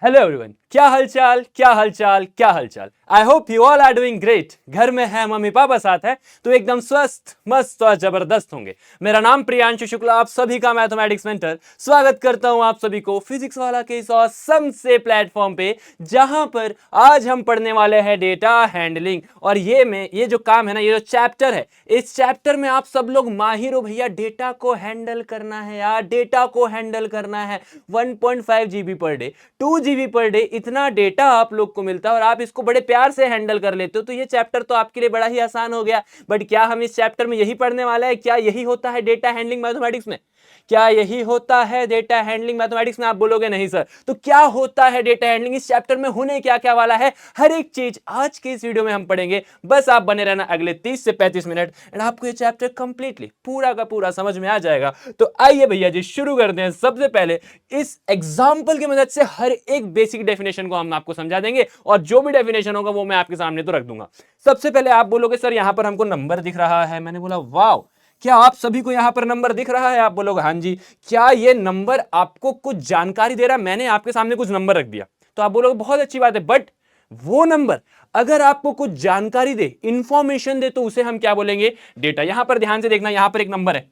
Hello everyone, क्या हालचाल क्या हालचाल क्या हालचाल। I hope you all are doing great. घर में है, मम्मी पापा साथ है तो एकदम स्वस्थ मस्त और जबरदस्त होंगे। मेरा नाम प्रियांशु शुक्ला, आप सभी का मैथमेटिक्स मेंटर। स्वागत करता हूं आप सभी को फिजिक्स वाला के इस ऑसम से प्लेटफॉर्म पे, जहां पर आज हम पढ़ने वाले हैं डेटा हैंडलिंग। और ये जो काम है ना, ये जो चैप्टर है, इस चैप्टर में आप सब लोग माहिर हो भैया। डेटा को हैंडल करना है यार, डेटा को हैंडल करना है। 1.5 GB per day, 2 GB per day, इतना डेटा आप लोग को मिलता है और आप इसको बड़े प्यार से हैंडल कर लेते हो, तो ये चैप्टर तो आपके लिए बड़ा ही आसान हो गया। बट क्या हम इस चैप्टर में यही पढ़ने वाले हैं? क्या यही होता है डेटा हैंडलिंग मैथमेटिक्स में? क्या यही होता है डेटा हैंडलिंग मैथमेटिक्स में? आप बोलोगे नहीं सर। तो क्या होता है डेटा हैंडलिंग? इस चैप्टर में होने क्या क्या वाला है, हर एक चीज आज के इस वीडियो में हम पढ़ेंगे। बस आप बने रहना अगले 30 से 35 मिनट एंड आपको ये चैप्टर कंप्लीटली पूरा का पूरा समझ में आ जाएगा। तो आइए भैया जी शुरू करते हैं। सबसे पहले इस एग्जाम्पल की मदद से हर एक बेसिक डेफिनेशन को हम आपको समझा देंगे और जो भी डेफिनेशन होगा वो मैं आपके सामने तो रख दूंगा। सबसे पहले आप बोलोगे सर यहां पर हमको नंबर दिख रहा है। मैंने बोला वाव, क्या आप सभी को यहां पर नंबर दिख रहा है? आप बोलोगे हाँ जी। क्या ये नंबर आपको कुछ जानकारी दे रहा है? मैंने आपके सामने कुछ नंबर रख दिया तो आप बोलोगे बहुत अच्छी बात है, बट वो नंबर अगर आपको कुछ जानकारी दे, इंफॉर्मेशन दे, तो उसे हम क्या बोलेंगे? डेटा। यहां पर ध्यान से देखना, यहां पर एक नंबर है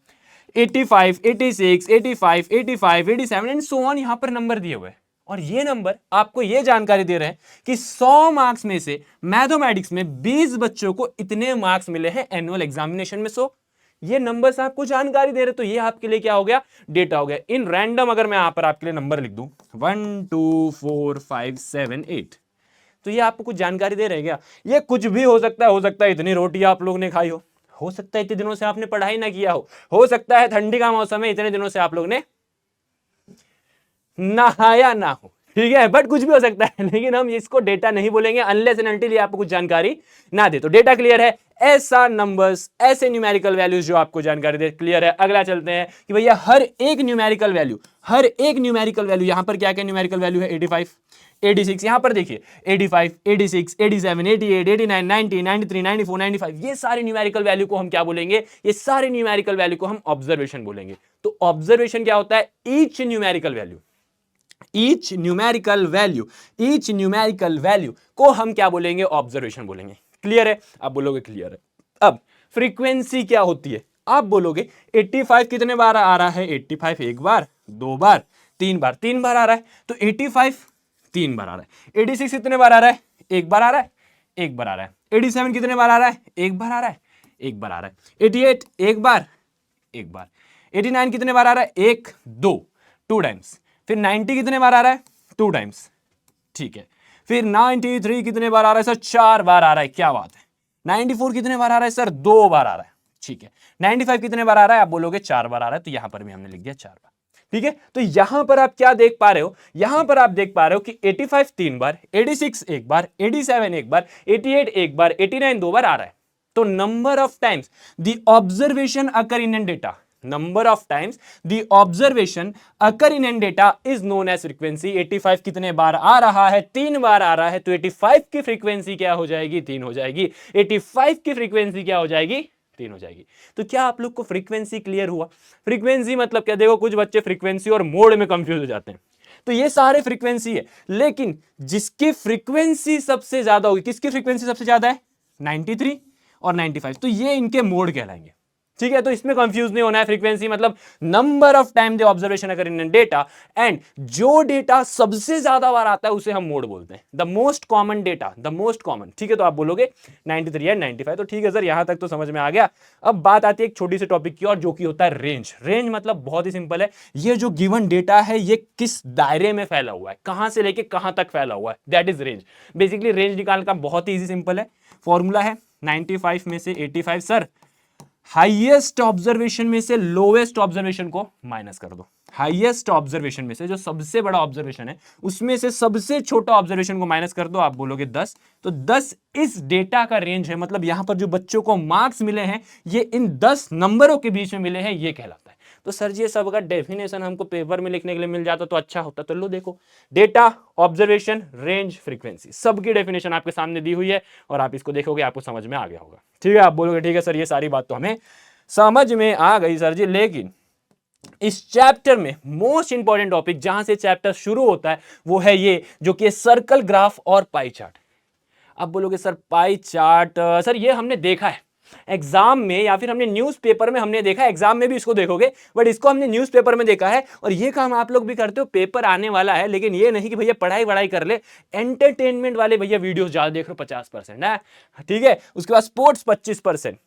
85, 86, 85, 85, 87 एंड सो ऑन। यहां पर नंबर दिए हुए हैं और ये नंबर आपको ये जानकारी दे रहे हैं कि 100 मार्क्स में से मैथमेटिक्स में 20 बच्चों को इतने मार्क्स मिले हैं एनुअल एग्जामिनेशन में। सो ये नंबर्स आपको जानकारी दे रहे, तो ये आपके लिए क्या हो गया? डेटा हो गया। इन रैंडम अगर मैं यहां पर आपके लिए नंबर लिख दूं 1 2 4 5 7 8, तो ये आपको कुछ जानकारी दे रहे हैं क्या? ये कुछ भी हो सकता है। हो सकता है इतनी रोटी आप लोग ने खाई हो सकता है इतने दिनों से आपने पढ़ाई ना किया हो सकता है ठंडी का मौसम है, इतने दिनों से आप लोग ने नहाया ना हो, ठीक है, बट कुछ भी हो सकता है। लेकिन हम इसको डेटा नहीं बोलेंगे अनलेस एंड अनटिल ये आपको कुछ जानकारी ना दे। तो डेटा क्लियर है, ऐसा नंबर्स, ऐसे न्यूमेरिकल वैल्यूज जो आपको जानकारी दे। क्लियर है। अगला चलते हैं कि भैया हर एक न्यूमेरिकल वैल्यू, यहां पर क्या क्या न्यूमेरिकल वैल्यू है? 85, 86, यहां पर देखिए 85, 86, 87, 88, 89, 90, 93, 94, 95, ये सारे न्यूमेरिकल वैल्यू को हम क्या बोलेंगे? ये सारे न्यूमेरिकल वैल्यू को हम ऑब्जर्वेशन बोलेंगे। तो ऑब्जर्वेशन क्या होता है? ईच न्यूमेरिकल वैल्यू को हम क्या बोलेंगे? ऑब्जर्वेशन बोलेंगे। क्लियर है? आप बोलोगे क्लियर है। अब फ्रीक्वेंसी क्या होती है? आप बोलोगे 85 कितने बार आ रहा है? 85 एक बार, दो बार, तीन बार, तीन बार आ रहा है, तो 85 तीन बार आ रहा है। 86 कितने बार आ रहा है? एक बार आ रहा है, एक बार आ रहा है। 87 कितने बार आ रहा है? एक बार आ रहा है, एक बार आ रहा है। 88 एक बार, एक बार। 89 कितने बार आ रहा है? एक, दो, टू टाइम्स। फिर 90 कितने बार आ रहा है? टू टाइम्स, ठीक है। फिर 93 कितने बार आ रहा है? सर चार बार आ रहा है, क्या बात है। 94 कितने बार आ रहा है? सर दो बार आ रहा है, ठीक है। 95 कितने बार आ रहा है? आप बोलोगे चार बार आ रहा है, तो यहां पर भी हमने लिख दिया चार बार, ठीक है। तो यहां पर आप क्या देख पा रहे हो? यहां पर आप देख पा रहे हो कि 85 तीन बार, 86 एक बार, 87 एक बार, 88 एक बार, 89 दो बार आ रहा है। तो number of times the observation occur in an data, number of times the observation occur in n data is known as frequency। 85 कितने बार आ रहा है? तीन बार आ रहा है, तो 85 की फ्रीक्वेंसी क्या हो जाएगी? तीन हो जाएगी। 85 की फ्रीक्वेंसी क्या हो जाएगी? तीन हो जाएगी। तो क्या आप लोग को फ्रीक्वेंसी क्लियर हुआ? फ्रीक्वेंसी मतलब क्या? देखो कुछ बच्चे फ्रीक्वेंसी और मोड में कंफ्यूज हो जाते हैं। तो ये सारे फ्रीक्वेंसी है, लेकिन जिसकी फ्रीक्वेंसी सबसे ज्यादा होगी, किसकी फ्रीक्वेंसी सबसे ज्यादा है? 93 और 95, तो ये इनके मोड कहलाएंगे, ठीक है। तो इसमें कंफ्यूज नहीं होना है। फ्रीक्वेंसी मतलब number of time the observation अगर इन डेटा, एंड जो डेटा सबसे ज्यादा बार आता है उसे हम मोड बोलते हैं। The most common data, the most common, ठीक है। तो आप बोलोगे 93 एंड 95, तो ठीक है सर, यहां तक तो समझ में आ गया। अब बात आती है एक छोटी सी टॉपिक की और, जो कि होता है रेंज। रेंज मतलब बहुत ही सिंपल है, ये जो गिवन डेटा है ये किस दायरे में फैला हुआ है, कहां से लेके कहां तक फैला हुआ है, that is range. Basically range निकालने का बहुत ही इजी सिंपल है, फॉर्मूला है 95 में से 85, सर हाईएस्ट ऑब्जर्वेशन में से लोवेस्ट ऑब्जर्वेशन को माइनस कर दो। हाईएस्ट ऑब्जर्वेशन में से जो सबसे बड़ा ऑब्जर्वेशन है उसमें से सबसे छोटा ऑब्जर्वेशन को माइनस कर दो। आप बोलोगे 10, तो 10 इस डेटा का रेंज है। मतलब यहां पर जो बच्चों को मार्क्स मिले हैं ये इन 10 नंबरों के बीच में मिले हैं, ये कहलाता है। तो सर जी ये सब का डेफिनेशन हमको पेपर में लिखने के लिए मिल जाता तो अच्छा होता। तो लो देखो, डेटा, ऑब्जर्वेशन, रेंज, फ्रीक्वेंसी, सबकी डेफिनेशन आपके सामने दी हुई है और आप इसको देखोगे आपको समझ में आ गया होगा, ठीक है। आप बोलोगे ठीक है सर ये सारी बात तो हमें समझ में आ गई सर जी, लेकिन इस चैप्टर में मोस्ट इंपॉर्टेंट टॉपिक जहां से चैप्टर शुरू होता है वो है ये, जो कि सर्कल ग्राफ और पाई चार्ट। आप बोलोगे सर पाई चार्ट, सर ये हमने देखा है एग्जाम में या फिर हमने न्यूज़पेपर में हमने देखा है, एग्जाम में भी इसको देखोगे, बट इसको हमने न्यूज़पेपर में देखा है और ये काम आप लोग भी करते हो, पेपर आने वाला है। लेकिन ये नहीं कि भैया पढ़ाई वढ़ाई कर ले, एंटरटेनमेंट वाले भैया वीडियोस ज्यादा देख रहे हो 50% है, ठीक है। उसके बाद स्पोर्ट्स 25%,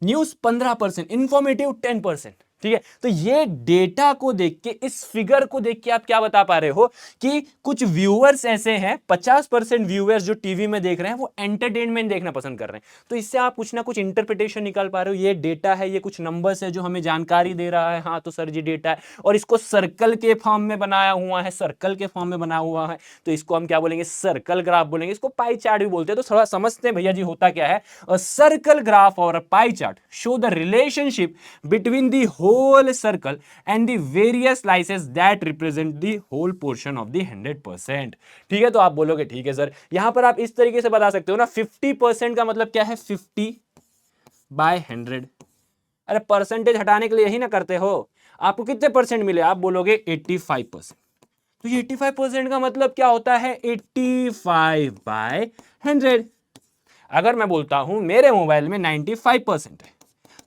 न्यूज 15%, इंफॉर्मेटिव 10%, ठीक है। तो ये डेटा को देख के, इस फिगर को देख के आप क्या बता पा रहे हो कि कुछ व्यूअर्स ऐसे हैं, 50% व्यूअर्स जो टीवी में देख रहे हैं वो एंटरटेनमेंट देखना पसंद कर रहे हैं। तो इससे आप कुछ ना कुछ इंटरप्रिटेशन निकाल पा रहे हो, ये डेटा है, ये कुछ नंबर्स है जो हमें जानकारी दे रहा है, हाँ तो सर जी डेटा है, और इसको सर्कल के फॉर्म में बनाया हुआ है, सर्कल के फॉर्म में बना हुआ है, तो इसको हम क्या बोलेंगे, सर्कल ग्राफ बोलेंगे। इसको पाई चार्ट भी बोलते हैं। तो थोड़ा समझते हैं भैया जी होता क्या है। सर्कल ग्राफ और pie chart show the relationship between the whole circle and the various slices that represent the whole portion of the 100%। ठीक है, तो आप बोलोगे ठीक है सर, यहां पर आप इस तरीके से बता सकते हो ना, 50% का मतलब क्या है, 50/100। अरे परसेंटेज हटाने के लिए यही ना करते हो, आपको कितने परसेंट मिले, आप बोलोगे 85%। तो ये 85% का मतलब क्या होता है, 85/100। अगर मैं बोलता हूं मेरे मोबाइल में 95% है,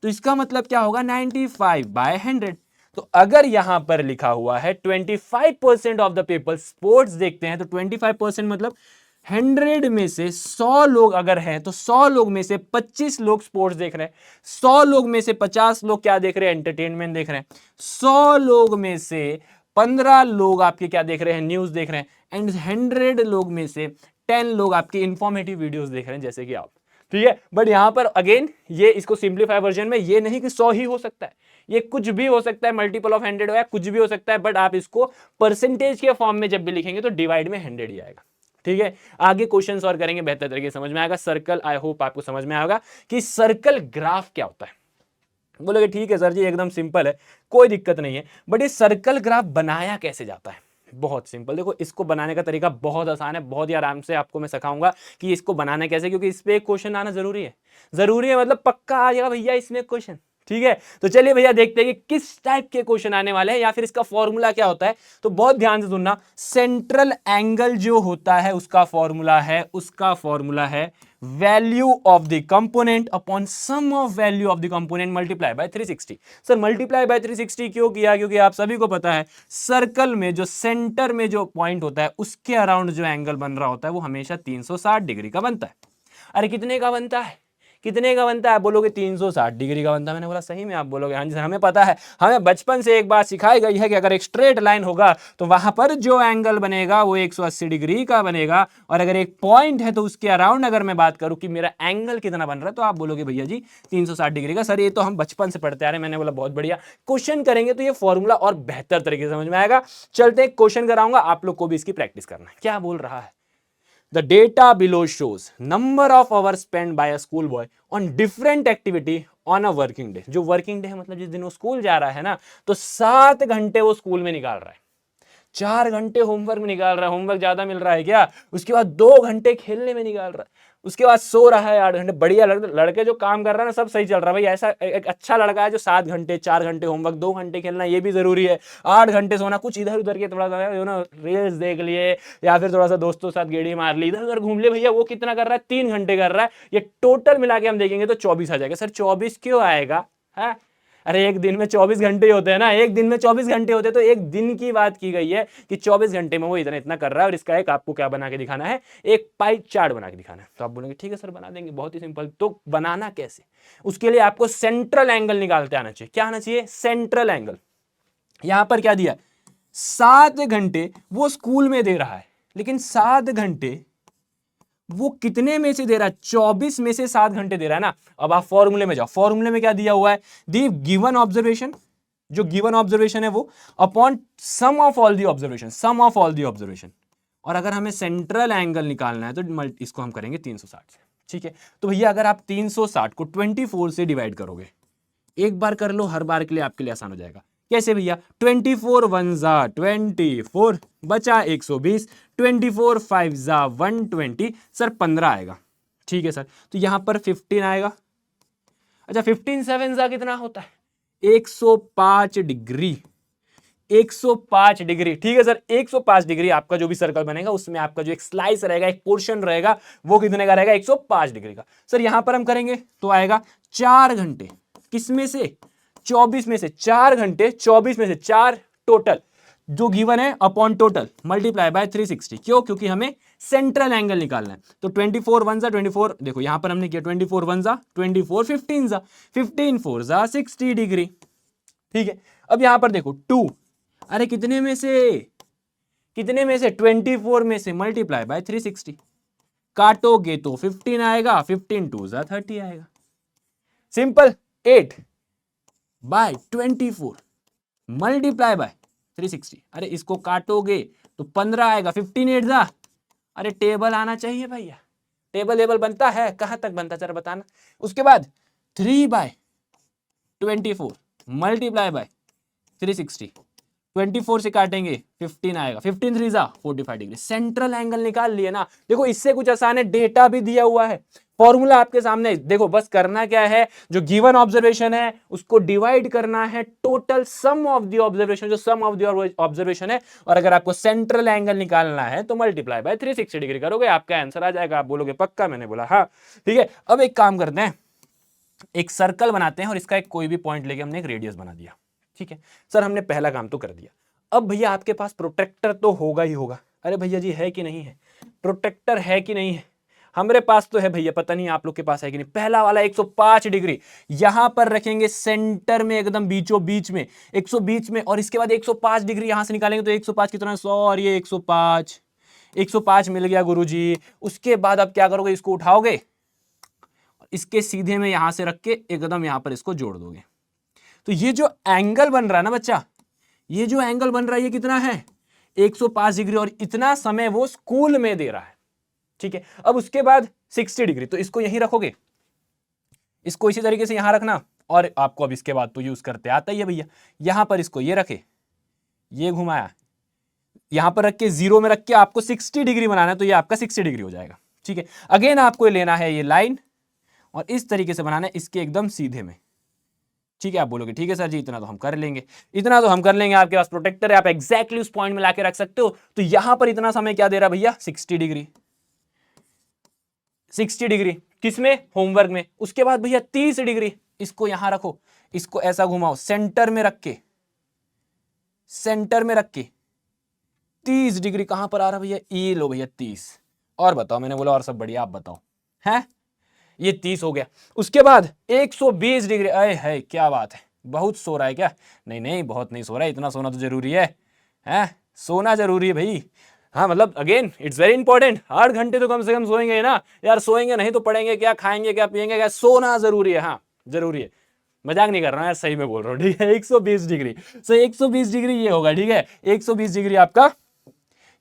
तो इसका मतलब क्या होगा, 95/100। तो अगर यहां पर लिखा हुआ है 25% ऑफ द पीपल स्पोर्ट्स देखते हैं, तो 25% मतलब 100 में से 100 लोग अगर हैं, तो 100 लोग में से 25 लोग स्पोर्ट्स देख रहे हैं, 100 लोग में से 50 लोग क्या देख रहे हैं, एंटरटेनमेंट देख रहे हैं, 100 लोग में से 15 लोग आपके क्या देख रहे हैं, न्यूज देख रहे हैं, एंड 100 लोग में से 10 लोग आपके इंफॉर्मेटिव वीडियोस देख रहे हैं, जैसे कि आप। ठीक है, बट यहां पर अगेन ये इसको सिंप्लीफाई वर्जन में ये नहीं कि 100 ही हो सकता है, ये कुछ भी हो सकता है, मल्टीपल ऑफ 100 या कुछ भी हो सकता है, बट आप इसको परसेंटेज के फॉर्म में जब भी लिखेंगे तो डिवाइड में 100 ही आएगा। ठीक है, आगे क्वेश्चंस और करेंगे, बेहतर तरीके समझ में आएगा। सर्कल, आई होप आपको समझ में आएगा कि सर्कल ग्राफ क्या होता है। बोलोगे ठीक है सर जी एकदम सिंपल है, कोई दिक्कत नहीं है, बट ये सर्कल ग्राफ बनाया कैसे जाता है, बहुत सिंपल। देखो इसको बनाने का तरीका बहुत आसान है, बहुत ही आराम से आपको मैं सिखाऊंगा कि इसको बनाना कैसे, क्योंकि इस पे एक क्वेश्चन आना जरूरी है, जरूरी है मतलब पक्का आ जाएगा भैया इसमें क्वेश्चन। ठीक है, तो चलिए भैया देखते हैं कि किस टाइप के क्वेश्चन आने वाले हैं या फिर इसका फॉर्मूला क्या होता है। तो बहुत ध्यान से सुनना, सेंट्रल एंगल जो होता है उसका फॉर्मूला है value of the component upon sum of value of the component multiply by 360। Sir multiply by 360 क्यों किया, क्योंकि आप सभी को पता है सर्कल में जो सेंटर में जो पॉइंट होता है उसके अराउंड जो एंगल बन रहा होता है वो हमेशा 360 डिग्री का बनता है। अरे कितने का बनता है, कितने का बनता है, आप बोलोगे 360 डिग्री का बनता है। मैंने बोला सही में, आप बोलोगे हाँ जी सर हमें पता है, हमें बचपन से एक बात सिखाई गई है कि अगर एक स्ट्रेट लाइन होगा तो वहां पर जो एंगल बनेगा वो 180 डिग्री का बनेगा, और अगर एक पॉइंट है तो उसके अराउंड अगर मैं बात करूं कि मेरा एंगल कितना बन रहा है तो आप बोलोगे भैया जी 360 डिग्री का। सर ये तो हम बचपन से पढ़ते आ रहे हैं। मैंने बोला बहुत बढ़िया, क्वेश्चन करेंगे तो ये फॉर्मूला और बेहतर तरीके से समझ में आएगा। चलते हैं क्वेश्चन कराऊंगा, आप लोग को भी इसकी प्रैक्टिस करना है। क्या बोल रहा है, The data below shows number of hours spent by a school boy on different activity on a working day। जो वर्किंग डे है मतलब जिस दिन वो स्कूल जा रहा है ना, तो 7 घंटे वो स्कूल में निकाल रहा है, 4 घंटे होमवर्क में निकाल रहा है, होमवर्क ज्यादा मिल रहा है क्या, उसके बाद 2 घंटे खेलने में निकाल रहा है, उसके बाद सो रहा है 8 घंटे। बढ़िया लड़के जो काम कर रहा है ना सब सही चल रहा है भाई। ऐसा एक अच्छा लड़का है जो 7 घंटे, 4 घंटे होमवर्क, 2 घंटे खेलना ये भी जरूरी है, 8 घंटे सोना, कुछ इधर उधर के थोड़ा सा ना रील्स देख लिए या फिर थोड़ा सा दोस्तों के साथ गेड़ी मार ली, इधर उधर घूम लिए भैया, वो कितना कर रहा है, 3 घंटे कर रहा है। ये टोटल मिला के हम देखेंगे तो 24 आ जाएगा। सर 24 क्यों आएगा है, अरे एक दिन में 24 घंटे ही होते हैं ना, एक दिन में 24 घंटे होते हैं, तो एक दिन की बात की गई है कि 24 घंटे में वो इतना इतना कर रहा है, और इसका एक आपको क्या बना के दिखाना है, एक पाई चार्ट बना के दिखाना है। तो आप बोलेंगे ठीक है सर बना देंगे, बहुत ही सिंपल। तो बनाना कैसे, उसके लिए आपको सेंट्रल एंगल निकालते आना चाहिए। क्या आना चाहिए, सेंट्रल एंगल। यहां पर क्या दिया, 7 घंटे वो स्कूल में दे रहा है, लेकिन 7 घंटे वो कितने में से दे रहा है, 24 में से 7 घंटे दे रहा है ना। अब आप फॉर्मूले में जाओ, फॉर्मूले में क्या दिया हुआ है, दी गिवन ऑब्जर्वेशन, जो गिवन ऑब्जर्वेशन है वो upon sum of all the observation, sum of all the observation. और अगर हमें सेंट्रल एंगल निकालना है तो इसको हम करेंगे 360 से। ठीक है, तो भैया अगर आप 360 को 24 से डिवाइड करोगे, एक बार कर लो, हर बार के लिए आपके लिए आसान हो जाएगा। कैसे भैया, 24 1 जा 24 बचा 120, 24 5 जा 120, सर 15 आएगा। ठीक है सर, तो यहां पर 15 आएगा। अच्छा 15 7 जा कितना होता है, 105 डिग्री। 105 डिग्री। ठीक है सर, 105 डिग्री आपका जो भी सर्कल बनेगा उसमें आपका जो एक स्लाइस रहेगा, एक पोर्शन रहेगा, वो कितने का रहेगा? 105 डिग्री का। सर यहां पर हम करेंगे तो आएगा 4 घंटे, किसमें से? 24 में से 4 घंटे, 24 में से 4 टोटल जो गिवन है अपॉन टोटल मल्टीप्लाई बाय 360। क्यों? क्योंकि हमें सेंट्रल एंगल निकालना है। तो 24 1 जा 24, देखो यहां पर हमने किया 24 1 जा 24, 15 जा 15 4 जा 60 डिग्री। ठीक है, अब यहां पर देखो 2, अरे कितने में से? 24 में से मल्टीप्लाई बाय 360, काटोगे तो 15 आएगा, 15 2 जा 30 आएगा। सिंपल। 8 बाय 24 मल्टीप्लाई बाय 360, अरे इसको काटोगे तो 15 आएगा, 15 8 जा, अरे टेबल आना चाहिए भैया। टेबल बनता है? कहां तक बनता है जरा बताना। उसके बाद 3 बाय 24 मल्टीप्लाई बाय 360, 24 से काटेंगे 15 आएगा, 15 3 जा 45 डिग्री। सेंट्रल एंगल निकाल लिए ना। देखो इससे कुछ आसान है, डेटा भी दिया हुआ है, फॉर्मूला आपके सामने। देखो बस करना क्या है, जो गिवन ऑब्जर्वेशन है उसको डिवाइड करना है total sum of the observation, जो सम ऑफ द ऑब्जर्वेशन है, और अगर आपको सेंट्रल एंगल निकालना है तो मल्टीप्लाई बाय 360 डिग्री करोगे, आपका आंसर आ जाएगा। आप बोलोगे पक्का? मैंने बोला हाँ। ठीक है, अब एक काम करते हैं, एक सर्कल बनाते हैं और इसका एक कोई भी पॉइंट लेके हमने एक रेडियस बना दिया। ठीक है सर, हमने पहला काम तो कर दिया। अब भैया आपके पास प्रोटेक्टर तो होगा ही होगा। अरे भैया जी है कि नहीं है? प्रोटेक्टर है कि नहीं है? हमारे पास तो है भैया, पता नहीं आप लोग के पास है कि नहीं। पहला वाला 105 डिग्री यहां पर रखेंगे सेंटर में, एकदम बीचों बीच में, 120 में, और इसके बाद 105 डिग्री यहां से निकालेंगे तो 105 कितना है? 100, और ये 105, 105 मिल गया गुरुजी। उसके बाद आप क्या करोगे? इसको उठाओगे, इसके सीधे में यहां से रख के एकदम यहां पर इसको जोड़ दोगे। तो ये जो एंगल बन रहा है ना बच्चा, ये जो एंगल बन रहा है ये कितना है? 105 डिग्री, और इतना समय वो स्कूल में दे रहा है। ठीक है, अब उसके बाद 60 डिग्री, तो इसको यहीं रखोगे, इसको इसी तरीके से यहां रखना, और आपको अब इसके बाद तो यूज करते आता ही है भैया। यहां पर इसको ये रखे, ये घुमाया, यहां पर रख के 0 में रख के आपको 60 डिग्री बनाना है, तो ये आपका 60 डिग्री हो जाएगा। ठीक है, अगेन आपको लेना है ये लाइन और इस तरीके से बनाना है इसके एकदम सीधे में। ठीक है, आप बोलोगे ठीक है सर जी, इतना तो हम कर लेंगे, इतना तो हम कर लेंगे, आपके पास प्रोटेक्टर है, आप एग्जैक्टली उस पॉइंट में लाके रख सकते हो। तो यहां पर इतना समय क्या दे रहा भैया? 60 डिग्री, 60 डिग्री किसमें? होमवर्क में। उसके बाद भैया 30 डिग्री, इसको यहां रखो, इसको ऐसा घुमाओ, सेंटर में रख के, सेंटर में रख के 30 डिग्री कहां पर आ रहा भैया? ये लो भैया 30। और बताओ, मैंने बोला और सब बढ़िया, आप बताओ। है ये 30 हो गया। उसके बाद 120 डिग्री, अरे है क्या बात है, बहुत सो रहा है क्या? नहीं नहीं, बहुत नहीं सो रहा है, इतना सोना तो जरूरी है, सोना जरूरी है भाई। हाँ मतलब अगेन इट्स वेरी इंपॉर्टेंट, 8 घंटे तो कम से कम सोएंगे ना यार, सोएंगे नहीं तो पढ़ेंगे क्या, खाएंगे क्या, पिएंगे क्या? सोना जरूरी है, हाँ जरूरी है, मजाक नहीं कर रहा हूं यार, सही में बोल रहा हूँ। ठीक है, 120 डिग्री, सो 120 डिग्री ये होगा। ठीक है, 120 डिग्री आपका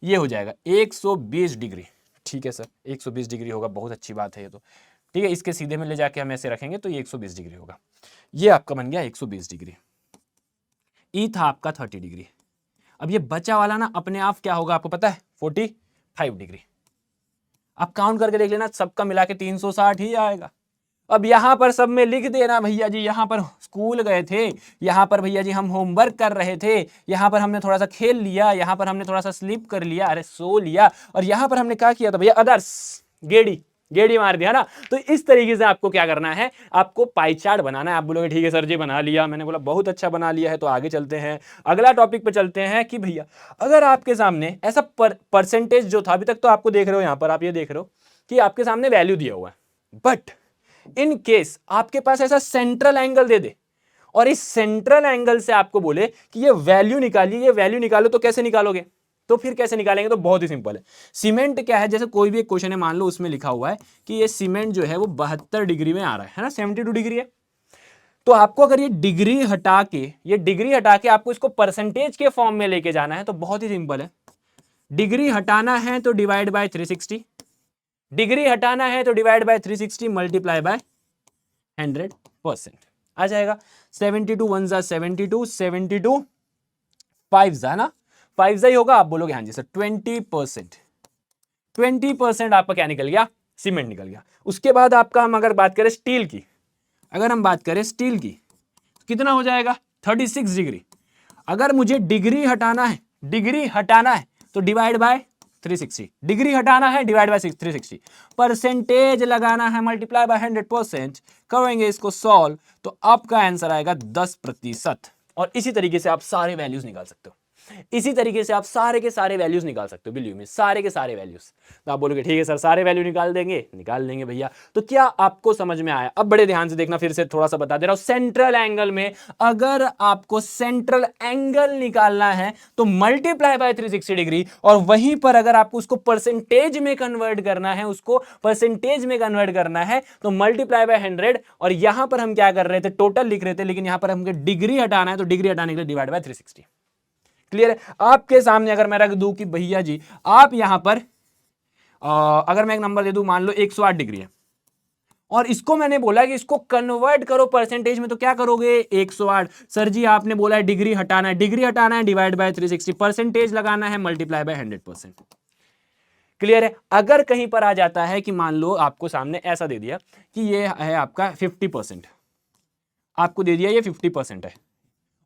ये हो जाएगा 120 डिग्री। ठीक है सर, 120 डिग्री होगा, बहुत अच्छी बात है ये तो। ठीक है, इसके सीधे में ले जाके हम ऐसे रखेंगे तो ये 120 डिग्री होगा। ये आपका बन गया 120 डिग्री। ई था आपका 30 डिग्री। अब ये बचा वाला ना अपने आप क्या होगा आपको पता है? 45 डिग्री। आप काउंट करके देख लेना, सबका मिला के 360 ही आएगा। अब यहां पर सब में लिख देना भैया जी, यहां पर स्कूल गए थे, यहां पर भैया जी हम होमवर्क कर रहे थे, यहां पर हमने थोड़ा सा खेल लिया, यहां पर हमने थोड़ा सा स्लीप कर लिया, अरे सो लिया, और यहां पर हमने क्या किया था भैया? अदर्स, गेड़ी गेड़ी मार दिया ना। तो इस तरीके से आपको क्या करना है? आपको पाई चार्ट बनाना है। आप बोलोगे ठीक है सर जी बना लिया। मैंने बोला बहुत अच्छा बना लिया है, तो आगे चलते हैं, अगला टॉपिक पे चलते हैं कि भैया अगर आपके सामने ऐसा परसेंटेज जो था, अभी तक तो आपको देख रहे हो, यहां पर आप ये देख रहे हो कि आपके सामने वैल्यू दिया हुआ है, बट इन केस आपके पास ऐसा सेंट्रल एंगल दे दे और इस सेंट्रल एंगल से आपको बोले कि ये वैल्यू निकालिए, ये वैल्यू निकालो, तो कैसे निकालोगे? तो फिर कैसे निकालेंगे? तो बहुत ही सिंपल है। सीमेंट क्या है, जैसे कोई भी एक क्वेश्चन है, मान लो उसमें लिखा हुआ है कि ये सीमेंट जो है वो 72 डिग्री में आ रहा है ना, 72 डिग्री है। तो आपको अगर ये डिग्री हटा के आपको इसको परसेंटेज के फॉर्म में लेके जाना है, तो बहुत ही सिंपल है। डिग्री हटाना है तो डिवाइड बाय 360, डिग्री हटाना है तो डिवाइड बाय 360 मल्टीप्लाई बाय 100% आ जाएगा। 72 1 जा 72, 72 5 जा ना, 5 जा ही होगा। आप बोलोगे हाँ जी सर 20%, 20% आपका क्या निकल गया? सीमेंट निकल गया। उसके बाद आपका हम अगर बात करें स्टील की, अगर हम बात करें स्टील की, कितना हो जाएगा? 36 डिग्री। अगर मुझे डिग्री हटाना है तो डिवाइड बाय 360, डिग्री हटाना है डिवाइड बाय 360, परसेंटेज लगाना है मल्टीप्लाई बाय 100%, करेंगे इसको सॉल्व तो आपका आंसर आएगा 10%। और इसी तरीके से आप सारे वैल्यूज निकाल सकते हो, इसी तरीके से आप सारे के सारे वैल्यूज निकाल सकते हो, बिलीव मी, सारे के सारे वैल्यूज। तो आप बोलोगे ठीक है सर सारे वैल्यू निकाल देंगे भैया। तो क्या आपको समझ में आया? अब बड़े ध्यान से देखना, फिर से थोड़ा सा बता दे रहा हूं। सेंट्रल एंगल में अगर आपको सेंट्रल एंगल निकालना है तो मल्टीप्लाई बाय 360 डिग्री, और वहीं पर अगर आपको उसको परसेंटेज में कन्वर्ट करना है, तो मल्टीप्लाई बाय 100। और यहां पर हम क्या कर रहे थे, टोटल लिख रहे थे, लेकिन यहां पर हमको डिग्री हटाना है, तो डिग्री हटाने के लिए डिवाइड बाय 360। क्लियर है? आपके सामने अगर मैं रख दूं कि भैया जी आप यहां पर अगर मैं एक नंबर दे दूं, मान लो 108 डिग्री है, और इसको मैंने बोला कि इसको कन्वर्ट करो परसेंटेज में, तो क्या करोगे? 108। सर जी आपने बोला है डिग्री हटाना है डिवाइड बाय 360, परसेंटेज लगाना है मल्टीप्लाई बाय 100%। क्लियर है? अगर कहीं पर आ जाता है कि मान लो आपको सामने ऐसा दे दिया कि ये है आपका 50%, आपको दे दिया ये 50% है,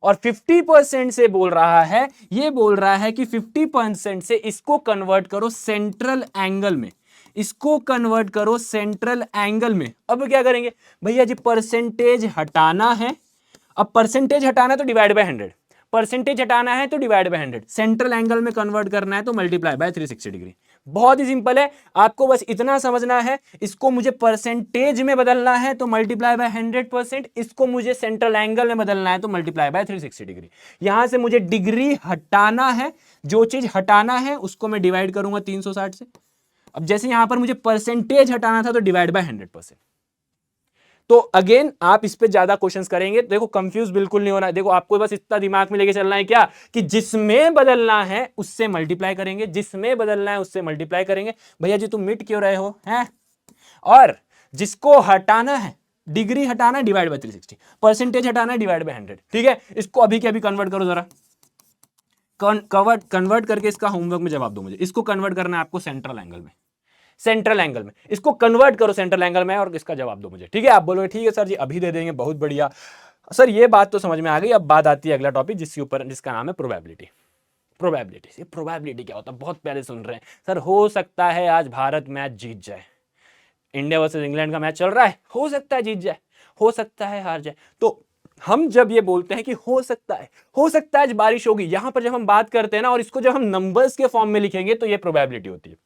और 50% से बोल रहा है, ये बोल रहा है कि 50% से इसको कन्वर्ट करो सेंट्रल एंगल में, इसको कन्वर्ट करो सेंट्रल एंगल में। अब क्या करेंगे भैया जी? परसेंटेज हटाना है, अब परसेंटेज हटाना है तो डिवाइड बाय 100, परसेंटेज हटाना है तो डिवाइड बाय 100, सेंट्रल एंगल में कन्वर्ट करना है तो मल्टीप्लाई बाय 360 डिग्री। बहुत ही सिंपल है, आपको बस इतना समझना है, इसको मुझे परसेंटेज में बदलना है तो मल्टीप्लाई बाय 100%, इसको मुझे सेंट्रल एंगल में बदलना है तो मल्टीप्लाई बाय 360 डिग्री। यहां से मुझे डिग्री हटाना है, जो चीज हटाना है उसको मैं डिवाइड करूंगा 360 से। अब जैसे यहां पर मुझे परसेंटेज हटाना था तो डिवाइड बाय 100%। तो अगेन आप इस पे ज्यादा क्वेश्चंस करेंगे, देखो कंफ्यूज बिल्कुल नहीं होना है। देखो आपको बस इतना दिमाग में लेके चलना है क्या, कि जिसमें बदलना है उससे मल्टीप्लाई करेंगे, जिसमें बदलना है उससे मल्टीप्लाई करेंगे। भैया जी तुम मिट क्यों रहे हो हैं? और जिसको हटाना है, डिग्री हटाना है डिवाइड बाय 360, परसेंटेज हटाना है डिवाइड बाय 100। ठीक है, इसको अभी के अभी कन्वर्ट करो जरा, कन्वर्ट करके इसका होमवर्क में जवाब दो मुझे। इसको कन्वर्ट करना है आपको सेंट्रल एंगल में, सेंट्रल एंगल में इसको कन्वर्ट करो सेंट्रल एंगल में, और इसका जवाब दो मुझे। ठीक है, आप बोलोगे ठीक है सर जी अभी दे देंगे, बहुत बढ़िया सर, ये बात तो समझ में आ गई। अब बात आती है अगला टॉपिक जिसका नाम है प्रोबेबिलिटी। प्रोबेबिलिटी क्या होता है? बहुत पहले सुन रहे हैं सर, हो सकता है आज भारत मैच जीत जाए, इंडिया वर्सेस इंग्लैंड का मैच चल रहा है, हो सकता है जीत जाए, हो सकता है हार जाए। तो हम जब ये बोलते हैं कि हो सकता है आज बारिश होगी, यहां पर जब हम बात करते हैं ना, और इसको जब हम नंबर्स के फॉर्म में लिखेंगे तो ये प्रोबेबिलिटी होती है।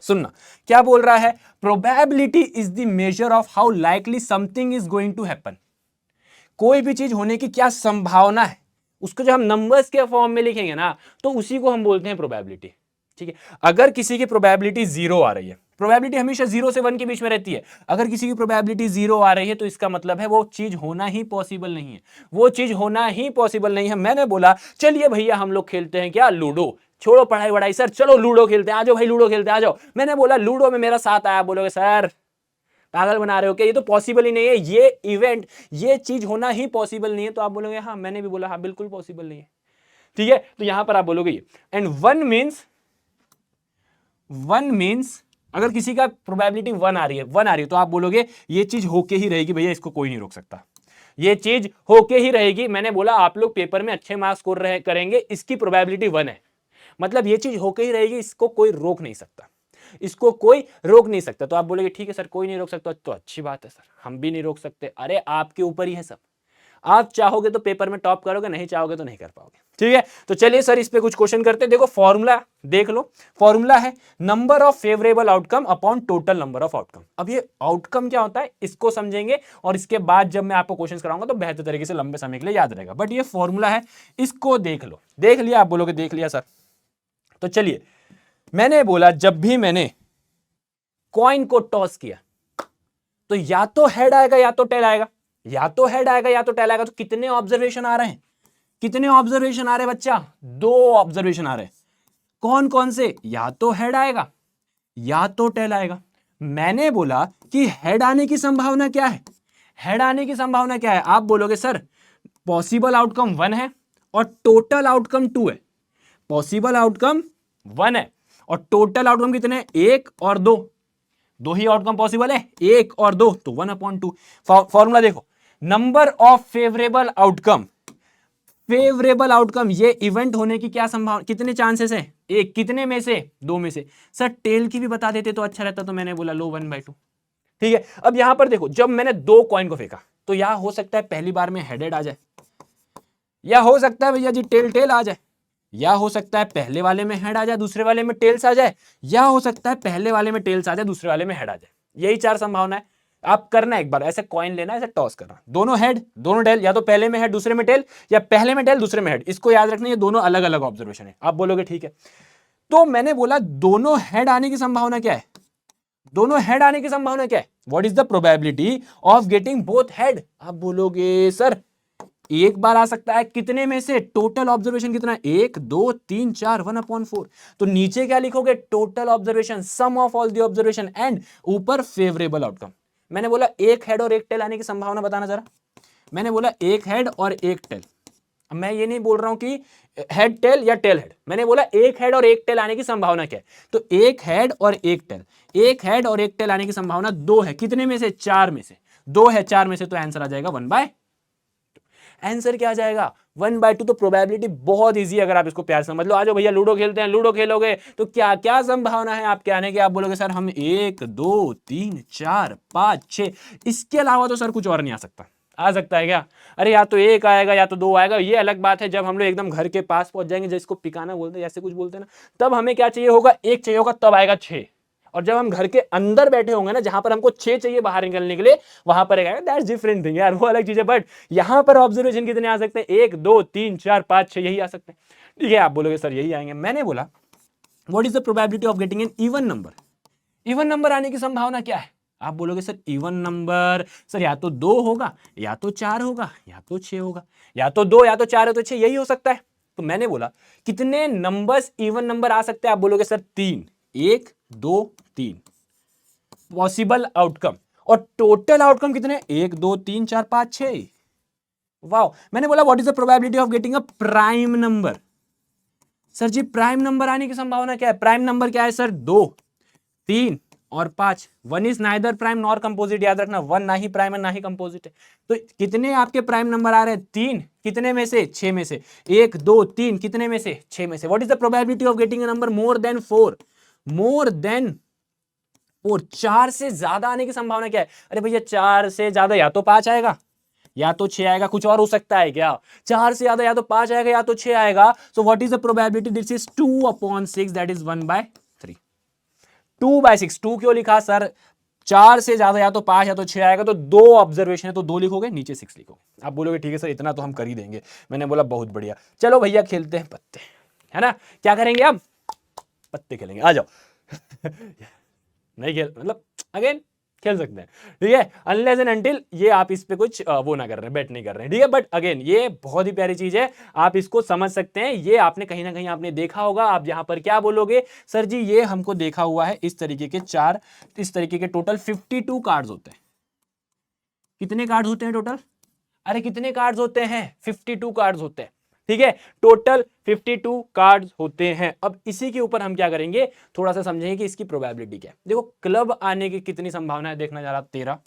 सुनना क्या बोल रहा है, probability is the measure of how likely something is going to happen. कोई भी चीज होने की क्या संभावना है, उसको जब हम नंबर्स के फॉर्म में लिखेंगे ना, तो उसी को हम बोलते हैं प्रोबेबिलिटी। ठीक है, अगर किसी की प्रोबेबिलिटी 0 आ रही है, प्रोबेबिलिटी हमेशा 0 से 1 के बीच में रहती है, अगर किसी की प्रोबेबिलिटी 0 आ रही है तो इसका मतलब है वो चीज होना ही पॉसिबल नहीं है, वो चीज होना ही पॉसिबल नहीं है। मैंने बोला चलिए भैया हम लोग खेलते हैं क्या, लूडो, छोड़ो पढ़ाई वढ़ाई सर, चलो लूडो खेलते हैं, आ जाओ भाई लूडो खेलते हैं, आ जाओ। मैंने बोला लूडो में मेरा साथ आया, बोलोगे सर पागल बना रहे हो क्या, ये तो पॉसिबल ही नहीं है, ये इवेंट, ये चीज होना ही पॉसिबल नहीं है। तो आप बोलोगे हाँ, मैंने भी बोला हाँ बिल्कुल पॉसिबल नहीं है। ठीक है, तो यहां पर आप बोलोगे ये, एंड वन मीन्स अगर किसी का प्रोबेबिलिटी 1 आ रही है, तो आप बोलोगे ये चीज होके ही रहेगी भैया, इसको कोई नहीं रोक सकता, ये चीज होके ही रहेगी। मैंने बोला आप लोग पेपर में अच्छे मार्क्स स्कोर करेंगे, इसकी प्रोबेबिलिटी 1 है, मतलब ये चीज होके ही रहेगी, इसको कोई रोक नहीं सकता, इसको कोई रोक नहीं सकता। तो आप बोलेंगे ठीक है सर कोई नहीं रोक सकता, तो अच्छी बात है सर, हम भी नहीं रोक सकते। अरे आपके ऊपर ही है सब, आप चाहोगे तो पेपर में टॉप करोगे, नहीं चाहोगे तो नहीं कर पाओगे। ठीक है, तो चलिए सर इस पे कुछ क्वेश्चन करते हैं। देखो फॉर्मूला देख लो, फॉर्मूला है number of favourable outcome upon total number of outcome. अब ये आउटकम क्या होता है इसको समझेंगे, और इसके बाद जब मैं आपको क्वेश्चन कराऊंगा तो बेहतर तरीके से लंबे समय के लिए याद रहेगा। बट ये फॉर्मूला है, इसको देख लो। देख लिया? आप बोलोगे देख लिया सर। तो चलिए, मैंने बोला जब भी मैंने कॉइन को टॉस किया तो या तो हेड आएगा या तो टेल आएगा, या तो हेड आएगा या तो टेल आएगा। तो कितने ऑब्जर्वेशन आ रहे हैं, कितने ऑब्जर्वेशन आ रहे हैं बच्चा? 2 ऑब्जर्वेशन आ रहे हैं। कौन कौन से? या तो हेड आएगा या तो टेल आएगा। मैंने बोला कि हेड आने की संभावना क्या है, हेड आने की संभावना क्या है? आप बोलोगे सर पॉसिबल आउटकम 1 है और टोटल आउटकम 2 है। पॉसिबल आउटकम 1 है और टोटल आउटकम कितने? 1 और 2, 2 ही आउटकम पॉसिबल है, 1 और 2, तो 1/2। फॉर्मूला देखो, number of favourable outcome favourable outcome, ये इवेंट होने की क्या संभावना, कितने चांसेस है, एक, कितने में से, दो में से। सर टेल की भी बता देते तो अच्छा रहता, तो मैंने बोला लो 1/2। ठीक है, अब यहां पर देखो, जब मैंने दो कॉइन को फेंका तो यहां हो सकता है पहली बार में हेडेड आ जाए, या हो सकता है भैया जी टेल टेल आ जाए, या हो सकता है पहले वाले में हेड आ जाए दूसरे वाले में टेल्स आ जाए, या हो सकता है पहले वाले में टेल्स आ जाए दूसरे वाले में हेड आ जाए। यही चार संभावना है। आप करना एक बार ऐसे कॉइन लेना, ऐसे टॉस करना, दोनों हेड दोनों टेल, या तो पहले में हेड दूसरे में टेल, या पहले में टेल दूसरे में हेड। इसको याद रखना, ये दोनों अलग अलग ऑब्जर्वेशन है। आप बोलोगे ठीक है, तो मैंने बोला दोनों हेड आने की संभावना क्या है, दोनों हेड आने की संभावना क्या है, what is the probability of getting both head. आप बोलोगे सर एक बार आ सकता है, कितने में से, टोटल ऑब्जर्वेशन कितना है, 1 2 3 4, 1/4। तो नीचे क्या लिखोगे, total observation, sum of all the observation, and ऊपर फेवरेबल आउटकम। मैंने बोला एक हेड और एक टेल आने की संभावना बताना जरा। मैंने बोला एक हेड और एक टेल। अब मैं ये नहीं बोल रहा हूं कि हेड टेल या टेल हेड, मैंने बोला एक हेड और एक टेल आने की संभावना क्या है। तो एक हेड और एक टेल, एक हेड और एक टेल आने की संभावना 2 है, कितने में से, 4 में से। 2 है 4 में से, तो आंसर आ जाएगा 1/2। आंसर क्या आ जाएगा, 1/2। तो प्रोबेबिलिटी बहुत इजी, अगर आप इसको प्यार समझ लो। आ जाओ भैया लूडो खेलते हैं, लूडो खेलोगे तो क्या क्या संभावना है आपके आने की। आप बोलोगे सर हम 1 2 3 4 5 6, इसके अलावा तो सर कुछ और नहीं आ सकता। आ सकता है क्या, अरे या तो एक आएगा या तो दो आएगा। ये अलग बात है जब हम लोग एकदम घर के पास पहुंच जाएंगे, जिसको पिकाना बोलते हैं, ऐसे कुछ बोलते हैं ना, तब हमें क्या चाहिए होगा, एक चाहिए होगा, तब आएगा 6। और जब हम घर के अंदर बैठे होंगे ना, जहां पर हमको 6 चाहिए बाहर निकलने के लिए, वहां पर आएगा, दैट्स डिफरेंट थिंग यार, वो अलग चीज है। बट यहां पर ऑब्जर्वेशन कितने आ सकते हैं, 1 2 3 4 5 6, यही आ सकते हैं। ठीक है, आप बोलोगे सर यही आएंगे। मैंने बोला what is the probability of getting an even number. Even number आने की संभावना क्या है। आप बोलोगे सर इवन नंबर, सर या तो 2 होगा, या तो 4 होगा, या तो 6 होगा, या तो 2 या तो 4 या तो 6, यही हो सकता है। तो मैंने बोला कितने नंबर्स इवन नंबर आ सकते हैं। आप बोलोगे सर 3, 1 2 3 पॉसिबल आउटकम। और टोटल आउटकम कितने, 1 2 3 4 5 6। वाह, मैंने बोला what is the probability of getting a prime number. Sir ji prime number आने की संभावना क्या है, प्राइम नंबर क्या है सर, 2 3 और 5। 1 is neither prime nor composite, याद रखना, 1 ना ही प्राइम है ना ही कंपोजिट है। तो कितने आपके प्राइम नंबर आ रहे हैं, 3, कितने में से, 6 में से। 1 2 3 कितने में से, 6 में से। What is the probability of getting a number more than 4, more than 4, 4 से ज्यादा आने की संभावना क्या है। अरे भैया 4 से ज्यादा या तो 5 आएगा, या तो 6 आएगा, कुछ और हो सकता है क्या। 4 से ज्यादा या तो 5 आएगा या तो 6 आएगा। So what is the probability, this is 2/6, that is 1/3। 2/6, 2 क्यों लिखा सर, 4 से ज्यादा या तो 5 या तो 6 आएगा, तो 2 ऑब्जर्वेशन है तो 2 लिखोगे, नीचे 6 लिखोगे। आप बोलोगे ठीक है सर इतना तो हम कर ही देंगे। मैंने बोला बहुत बढ़िया, चलो भैया खेलते हैं पत्ते, है ना। क्या करेंगे अब, पत्ते खेलेंगे, आ जाओ। नहीं खेल, मतलब अगेन खेल सकते हैं, ठीक है, अनलेस एंड अनटिल ये आप इस पे कुछ वो ना कर रहे हैं, बेट नहीं कर रहे हैं, ठीक है। बट अगेन ये बहुत ही प्यारी चीज है, आप इसको समझ सकते हैं। ये आपने कहीं ना कहीं आपने देखा होगा। आप यहां पर क्या बोलोगे, सर जी ये हमको देखा हुआ है, इस तरीके के 4, इस तरीके के टोटल 52 कार्ड्स होते हैं। कितने कार्ड्स होते हैं टोटल, अरे कितने कार्ड्स होते हैं, 52 कार्ड्स होते हैं, ठीक है, टोटल 52 कार्ड्स होते हैं। अब इसी के ऊपर हम क्या करेंगे, थोड़ा सा समझेंगे कि इसकी प्रोबेबिलिटी क्या है। देखो क्लब आने की कितनी संभावना है, देखना जा रहा, 13।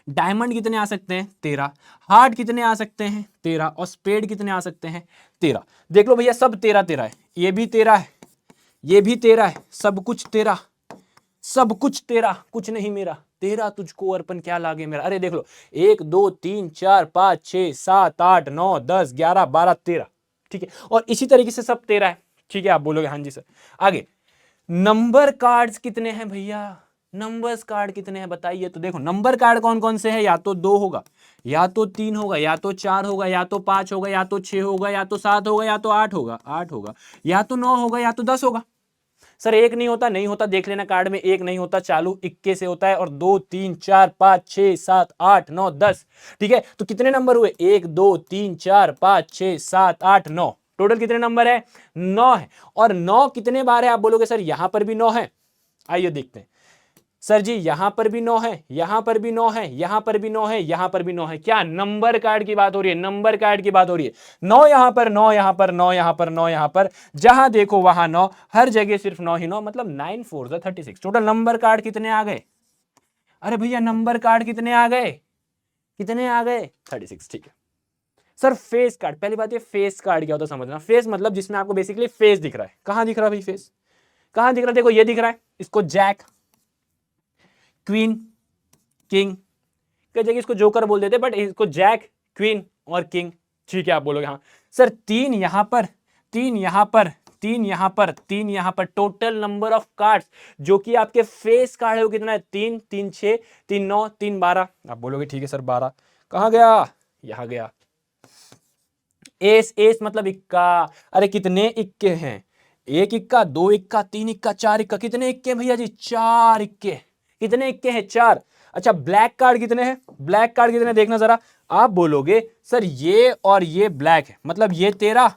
डायमंड कितने आ सकते हैं, 13। हार्ट कितने आ सकते हैं, 13। और स्पेड कितने आ सकते हैं, 13। देख लो भैया सब 13 13 है, ये भी 13 है, ये भी 13 है, सब कुछ 13, सब कुछ 13, कुछ नहीं मेरा, 13 तुझको अर्पण क्या लागे मेरा। अरे देख लो 1 2 3 4 5 6 7 8 9 10 11 12 13, ठीक है। और इसी तरीके से सब 13 है, ठीक है। आप बोलोगे हाँ जी सर। आगे नंबर कार्ड्स कितने हैं भैया, नंबर्स कार्ड कितने हैं बताइए। तो देखो नंबर कार्ड कौन कौन से हैं, या तो 2 होगा, या तो 3 होगा, या तो 4 होगा, या तो 5 होगा, या तो 6 होगा, या तो 7 होगा, या तो 8 होगा, 8 होगा, या तो 9 होगा, या तो 10 होगा। सर एक नहीं होता, नहीं होता, देख लेना कार्ड में एक नहीं होता, चालू इक्के से होता है, और 2 3 4 5 6 7 8 9 10, ठीक है। तो कितने नंबर हुए, 1 2 3 4 5 6 7 8 9, टोटल कितने नंबर है, 9 है। और 9 कितने बार है, आप बोलोगे सर यहां पर भी 9 है। आइए देखते हैं, सर जी यहां पर भी 9 है, यहां पर भी 9 है, यहां पर भी 9 है, यहां पर भी 9 है। क्या नंबर कार्ड की बात हो रही है, नंबर कार्ड की बात हो रही है। 9 यहां पर, 9 यहां पर, 9 यहां पर, 9 यहां पर, जहां देखो वहां 9, हर जगह सिर्फ 9 ही 9, मतलब 9 4 36। टोटल नंबर कार्ड कितने आ गए, अरे भैया नंबर कार्ड कितने आ गए, कितने आ गए, 36, ठीक है। सर फेस कार्ड, पहली बात ये फेस कार्ड क्या होता है समझना। फेस मतलब जिसमें आपको बेसिकली फेस दिख रहा है। कहां दिख रहा है भाई फेस, कहां दिख रहा है, देखो ये दिख रहा है, इसको जैक, क्वीन, किंग, कई जगह इसको जोकर बोल देते, बट इसको जैक, क्वीन और किंग। ठीक है, आप बोलोगे हाँ सर 3 यहां पर, 3 यहां पर, 3 यहां पर, 3 यहां पर, टोटल नंबर ऑफ कार्ड्स जो कि आपके फेस कार्ड है वो कितना है, 3, 3 6, 3 9, 3 12। आप बोलोगे ठीक है सर 12 कहां गया, यहां गया। एस, एस मतलब इक्का। अरे कितने इक्के हैं, एक इक्का, दो इक्का, तीन इक्का, चार इक्का, कितने इक्के भैया जी, 4 इक्के। कितने इक्के हैं, 4। अच्छा ब्लैक कार्ड कितने हैं, ब्लैक कार्ड कितने देखना जरा। आप बोलोगे सर ये और ये ब्लैक है, मतलब ये 13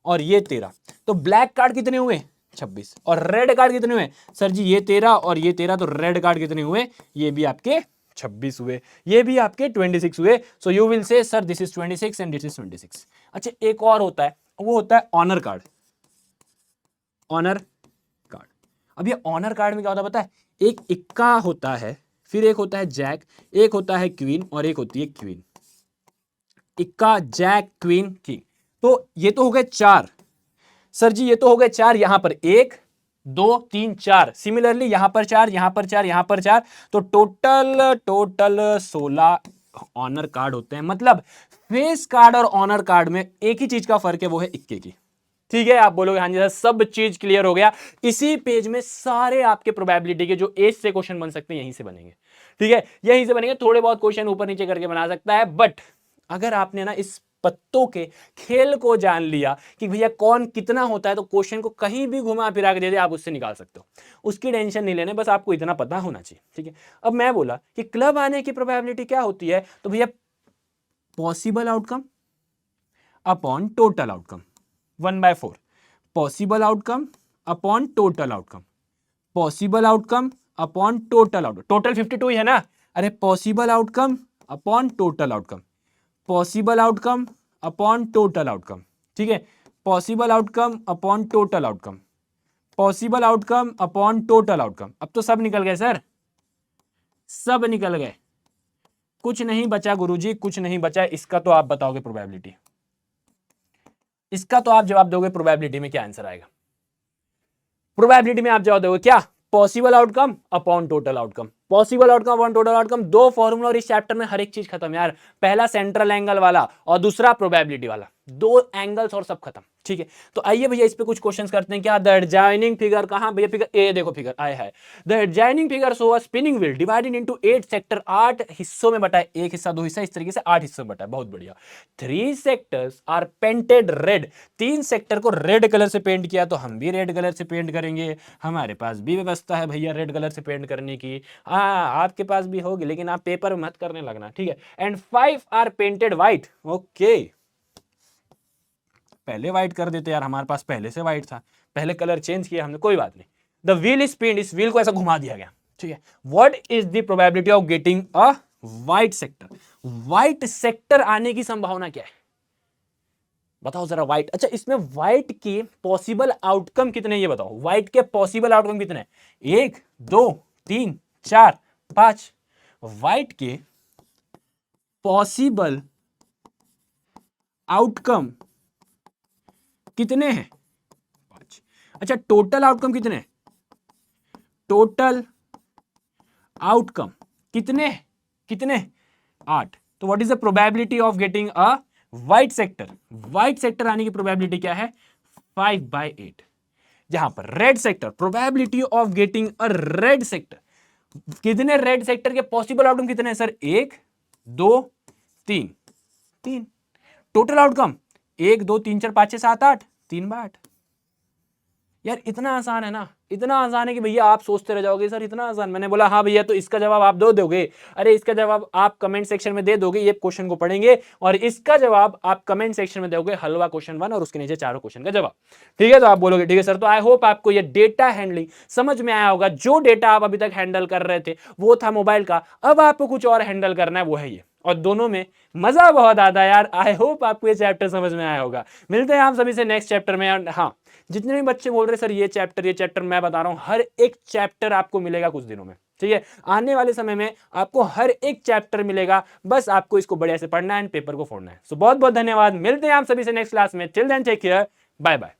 और ये 13, तो ब्लैक कार्ड कितने हुए, 26। और रेड कार्ड कितने हुए, सर जी ये 13 और ये 13, तो रेड कार्ड कितने हुए, ये भी आपके 26 हुए, ये भी आपके 26 हुए। So you will say sir this is 26 and this is 26। अच्छा एक और होता है, वो होता है ऑनर कार्ड। ऑनर कार्ड, अब ये ऑनर कार्ड में क्या होता है पता है, एक इक्का होता है, फिर एक होता है जैक, एक होता है क्वीन और एक होती है क्वीन। इक्का, जैक, क्वीन, किंग। तो ये तो हो गए 4, सर जी ये तो हो गए 4, यहां पर 1 2 3 4, सिमिलरली यहां पर 4, यहां पर 4, यहां पर 4, तो टोटल 16 ऑनर कार्ड होते हैं। मतलब फेस कार्ड और ऑनर कार्ड में एक ही चीज का फर्क है, वो है इक्के की। ठीक है, आप बोलोगे हाँ जी सर सब चीज क्लियर हो गया। इसी पेज में सारे आपके प्रोबेबिलिटी के जो एज से क्वेश्चन बन सकते हैं यहीं से बनेंगे। ठीक है, यहीं से बनेंगे, थोड़े बहुत क्वेश्चन ऊपर नीचे करके बना सकता है, बट अगर आपने ना इस पत्तों के खेल को जान लिया कि भैया कौन कितना होता है, तो क्वेश्चन को कहीं भी घुमा फिरा के दे दे आप उससे निकाल सकते हो, उसकी टेंशन नहीं लेने, बस आपको इतना पता होना चाहिए। ठीक है, अब मैं बोला कि क्लब आने की प्रोबेबिलिटी क्या होती है, तो भैया possible outcome upon total outcome 1/4, possible outcome upon total outcome, possible outcome upon total outcome, total 52 ही है ना, अरे possible outcome upon total outcome, possible outcome upon total outcome. ठीक है, possible outcome upon total outcome, possible outcome upon total outcome. अब तो सब निकल गए सर, सब निकल गए, कुछ नहीं बचा गुरुजी, कुछ नहीं बचा। इसका तो आप बताओगे प्रोबेबिलिटी, इसका तो आप जवाब दोगे प्रोबेबिलिटी में क्या आंसर आएगा। प्रोबेबिलिटी में आप जवाब दोगे क्या, possible outcome upon total outcome, possible outcome upon total outcome. दो फॉर्मूला और इस चैप्टर में हर एक चीज खत्म यार, पहला सेंट्रल एंगल वाला और दूसरा प्रोबेबिलिटी वाला, दो एंगल्स और सब खत्म। ठीक है, तो आइए भैया इस पे कुछ क्वेश्चंस करते हैं। क्या द एडजॉइनिंग फिगर, कहां भैया फिगर ए देखो, फिगर आया है, the adjoining figure show a spinning wheel divided into 8 sector, 8 हिस्सों में बटा है, एक हिस्सा दो हिस्सा, इस तरीके से 8 हिस्सों में बटा है, बहुत बढ़िया। 3 sectors are painted red, 3 sector को रेड कलर से पेंट किया, तो हम भी रेड कलर से पेंट करेंगे, हमारे पास भी व्यवस्था है भैया रेड कलर से पेंट करने की। हाँ आपके पास भी होगी, लेकिन आप पेपर मत करने लगना, ठीक है। And 5 are painted white, okay, पहले व्हाइट कर देते यार, हमारे पास पहले से व्हाइट था, पहले कलर चेंज किया हमने, कोई बात नहीं। द व्हील इज स्पिन्ड, इस व्हील को ऐसा घुमा दिया गया, ठीक है। What is the probability of getting a white sector, white sector आने की संभावना क्या है, बताओ जरा। व्हाइट, अच्छा इसमें व्हाइट के पॉसिबल आउटकम कितने, ये बताओ, व्हाइट के पॉसिबल आउटकम कितने हैं, 1 2 3 4 5। व्हाइट के पॉसिबल आउटकम कितने हैं, 5। अच्छा टोटल आउटकम कितने हैं, टोटल आउटकम कितने कितने 8। तो what is the probability of getting a white sector, white sector आने की प्रोबेबिलिटी क्या है, 5/8। जहां पर red sector, probability of getting a red sector, कितने रेड सेक्टर के पॉसिबल आउटकम कितने हैं सर, 1 2 3 3। Total outcome 1 2 3 4 5 6 7 8, 3/8। यार इतना आसान है ना, इतना आसान है कि भैया आप सोचते रह जाओगे सर इतना आसान। मैंने बोला हाँ भैया, तो इसका जवाब आप दो दोगे, अरे इसका जवाब आप कमेंट सेक्शन में दे दोगे, ये क्वेश्चन को पढ़ेंगे और इसका जवाब आप कमेंट सेक्शन में दोगे, हलवा क्वेश्चन 1 और उसके नीचे चारों क्वेश्चन का जवाब। ठीक है, तो आप बोलोगे ठीक है सर। तो आई होप आपको ये डेटा हैंडलिंग समझ में आया होगा। जो डेटा आप अभी तक हैंडल कर रहे थे वो था मोबाइल का, अब आपको कुछ और हैंडल करना है, वो है ये, और दोनों में मजा बहुत आता है यार। आई होप आपको ये चैप्टर समझ में आया होगा। मिलते हैं आप सभी से नेक्स्ट चैप्टर में। हाँ, जितने भी बच्चे बोल रहे सर ये चैप्टर मैं बता रहा हूं, हर एक चैप्टर आपको मिलेगा कुछ दिनों में। ठीक है, आने वाले समय में आपको हर एक चैप्टर मिलेगा, बस आपको इसको बढ़िया से पढ़ना है एंड पेपर को फोड़ना है। सो बहुत बहुत धन्यवाद, मिलते हैं आप सभी से नेक्स्ट क्लास में। Till then take care, bye bye.